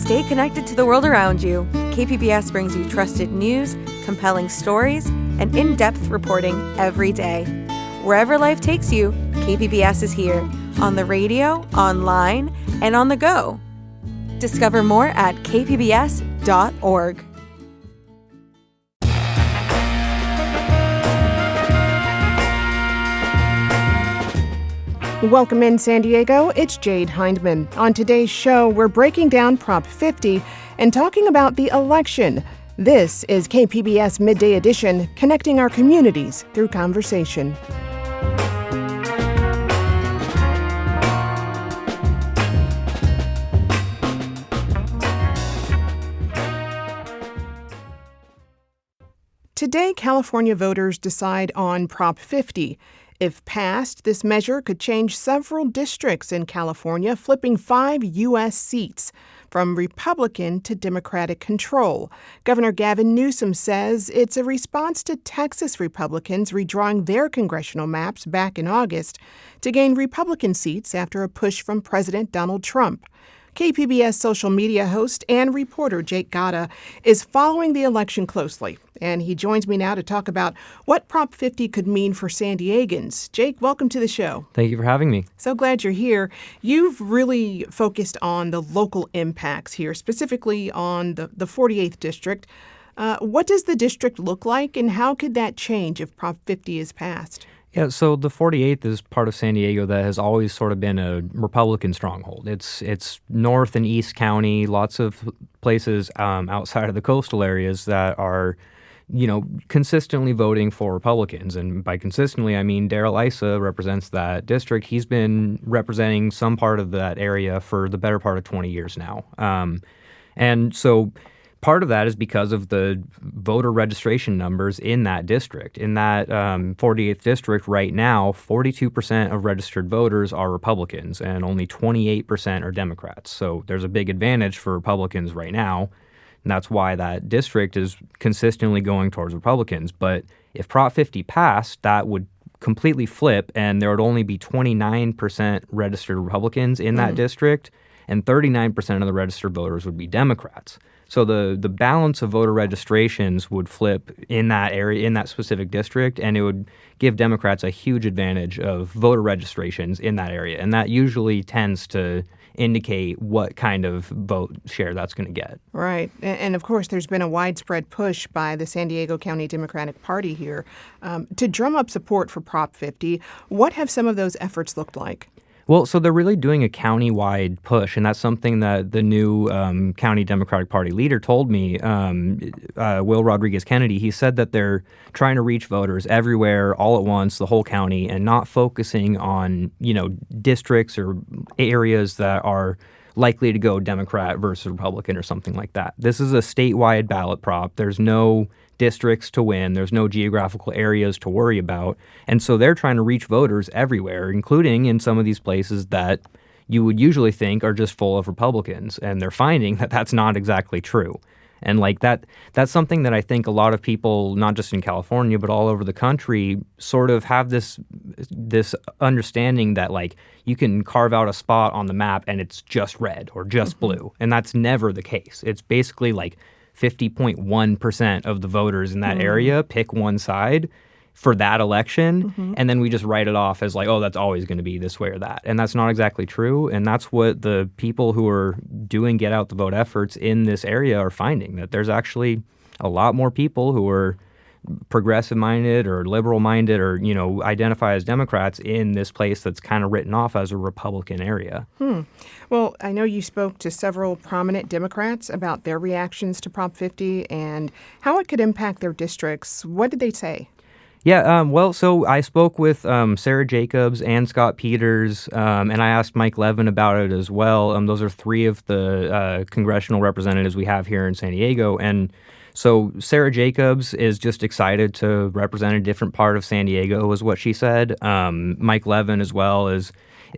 Stay connected to the world around you. KPBS brings you trusted news, compelling stories, and in-depth reporting every day. Wherever life takes you, KPBS is here, on the radio, online, and on the go. Discover more at kpbs.org. Welcome in San Diego, it's Jade Hindman. On today's show, we're breaking down Prop 50 and talking about the election. This is KPBS Midday Edition, connecting our communities through conversation. Today, California voters decide on Prop 50. If passed, this measure could change several districts in California, flipping 5 U.S. seats from Republican to Democratic control. Governor Gavin Newsom says it's a response to Texas Republicans redrawing their congressional maps back in August to gain Republican seats after a push from President Donald Trump. KPBS social media host and reporter Jake Gatta is following the election closely, and he joins me now to talk about what Prop 50 could mean for San Diegans. Jake, welcome to the show. Thank you for having me. So glad you're here. You've really focused on the local impacts here, specifically on the 48th District. What does the district look like, and how could that change if Prop 50 is passed? Yeah, so the 48th is part of San Diego that has always sort of been a Republican stronghold. It's North and East County, lots of places outside of the coastal areas that are, consistently voting for Republicans. And by consistently, I mean Darrell Issa represents that district. He's been representing some part of that area for the better part of 20 years now. And so part of that is because of the voter registration numbers in that district. In that 48th district right now, 42% of registered voters are Republicans and only 28% are Democrats. So there's a big advantage for Republicans right now, and that's why that district is consistently going towards Republicans. But if Prop 50 passed, that would completely flip, and there would only be 29% registered Republicans in that district, and 39% of the registered voters would be Democrats. So the balance of voter registrations would flip in that area, in that specific district, and it would give Democrats a huge advantage of voter registrations in that area. And that usually tends to indicate what kind of vote share that's going to get. Right. And of course, there's been a widespread push by the San Diego County Democratic Party here to drum up support for Prop 50. What have some of those efforts looked like? Well, so they're really doing a county-wide push, and that's something that the new county Democratic Party leader told me, Will Rodriguez-Kennedy. He said that they're trying to reach voters everywhere, all at once, the whole county, and not focusing on, districts or areas that are likely to go Democrat versus Republican or something like that. This is a statewide ballot prop. There's no districts to win. There's no geographical areas to worry about. And so they're trying to reach voters everywhere, including in some of these places that you would usually think are just full of Republicans. And they're finding that that's not exactly true. And that's something that I think a lot of people, not just in California, but all over the country, sort of have this understanding that you can carve out a spot on the map and it's just red or just blue. And that's never the case. It's basically 50.1% of the voters in that area pick one side for that election, and then we just write it off as that's always going to be this way or that. And that's not exactly true, and that's what the people who are doing get out the vote efforts in this area are finding, that there's actually a lot more people who are progressive-minded or liberal-minded or, identify as Democrats in this place that's kind of written off as a Republican area. Well, I know you spoke to several prominent Democrats about their reactions to Prop 50 and how it could impact their districts. What did they say? Yeah, so I spoke with Sarah Jacobs and Scott Peters, and I asked Mike Levin about it as well. Those are three of the congressional representatives we have here in San Diego. And so Sarah Jacobs is just excited to represent a different part of San Diego, is what she said. Mike Levin as well is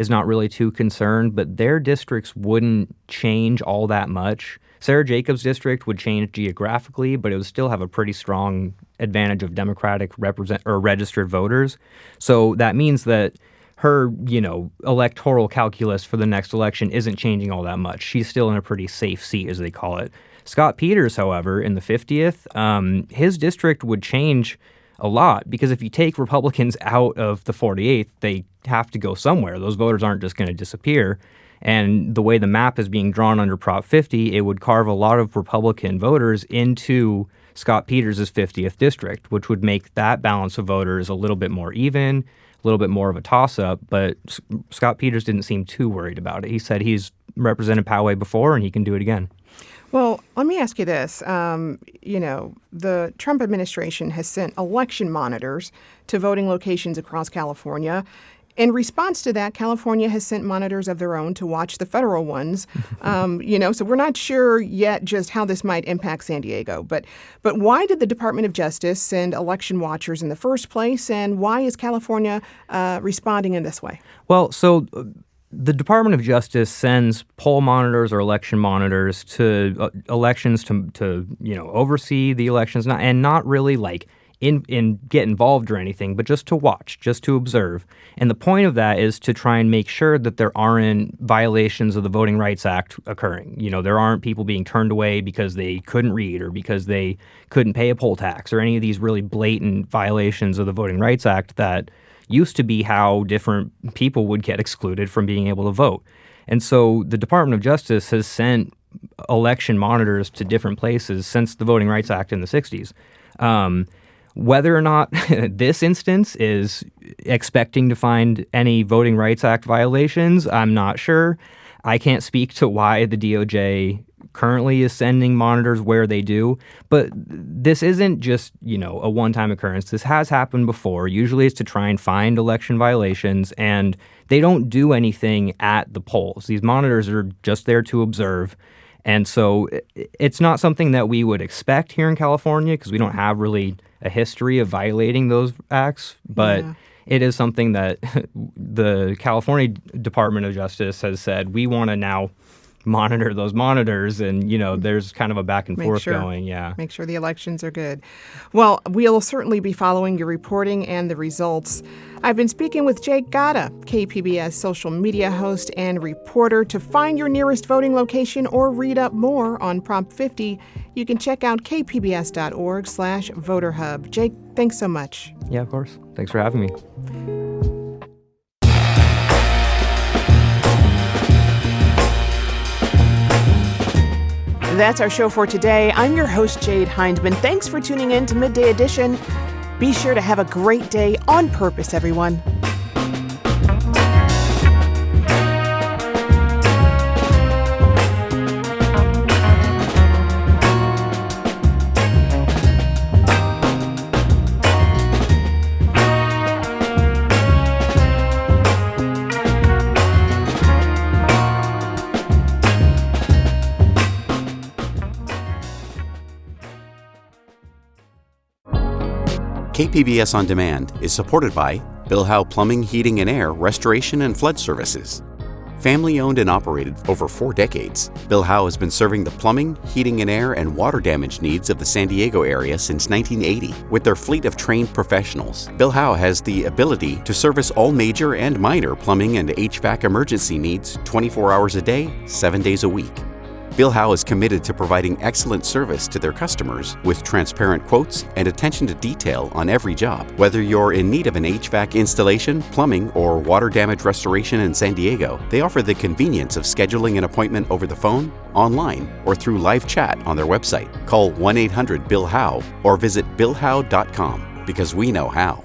not really too concerned, but their districts wouldn't change all that much. Sarah Jacobs' district would change geographically, but it would still have a pretty strong advantage of Democratic registered voters. So that means that her, electoral calculus for the next election isn't changing all that much. She's still in a pretty safe seat, as they call it. Scott Peters, however, in the 50th, his district would change a lot because if you take Republicans out of the 48th, they have to go somewhere. Those voters aren't just going to disappear. And the way the map is being drawn under Prop 50, it would carve a lot of Republican voters into Scott Peters' 50th district, which would make that balance of voters a little bit more even, a little bit more of a toss-up. But Scott Peters didn't seem too worried about it. He said he's represented Poway before and he can do it again. Well, let me ask you this. The Trump administration has sent election monitors to voting locations across California. In response to that, California has sent monitors of their own to watch the federal ones. So we're not sure yet just how this might impact San Diego. But why did the Department of Justice send election watchers in the first place, and why is California responding in this way? Well, the Department of Justice sends poll monitors or election monitors to elections to oversee the elections, not really in get involved or anything, but just to watch, just to observe. And the point of that is to try and make sure that there aren't violations of the Voting Rights Act occurring. There aren't people being turned away because they couldn't read or because they couldn't pay a poll tax or any of these really blatant violations of the Voting Rights Act that used to be how different people would get excluded from being able to vote. And so the Department of Justice has sent election monitors to different places since the Voting Rights Act in the 60s. Whether or not this instance is expecting to find any Voting Rights Act violations, I'm not sure. I can't speak to why the DOJ currently is sending monitors where they do, but this isn't just, a one-time occurrence. This has happened before. Usually it's to try and find election violations, and they don't do anything at the polls. These monitors are just there to observe. And so it's not something that we would expect here in California because we don't have really a history of violating those acts, but it is something that the California Department of Justice has said, we want to now monitor those monitors, and there's kind of a back and forth going. Make sure the elections are good. Well, we'll certainly be following your reporting and the results. I've been speaking with Jake Gatta, KPBS social media host and reporter. To find your nearest voting location or read up more on Prop 50, you can check out kpbs.org/voterhub. Jake, thanks so much. Yeah, of course. Thanks for having me. That's our show for today. I'm your host, Jade Hindman. Thanks for tuning in to Midday Edition. Be sure to have a great day on purpose, everyone. KPBS On Demand is supported by Bill Howe Plumbing, Heating and Air, Restoration and Flood Services. Family owned and operated for over 4 decades, Bill Howe has been serving the plumbing, heating and air, and water damage needs of the San Diego area since 1980. With their fleet of trained professionals, Bill Howe has the ability to service all major and minor plumbing and HVAC emergency needs 24 hours a day, 7 days a week. Bill Howe is committed to providing excellent service to their customers with transparent quotes and attention to detail on every job. Whether you're in need of an HVAC installation, plumbing, or water damage restoration in San Diego, they offer the convenience of scheduling an appointment over the phone, online, or through live chat on their website. Call 1-800-BILL-HOWE or visit billhowe.com because we know how.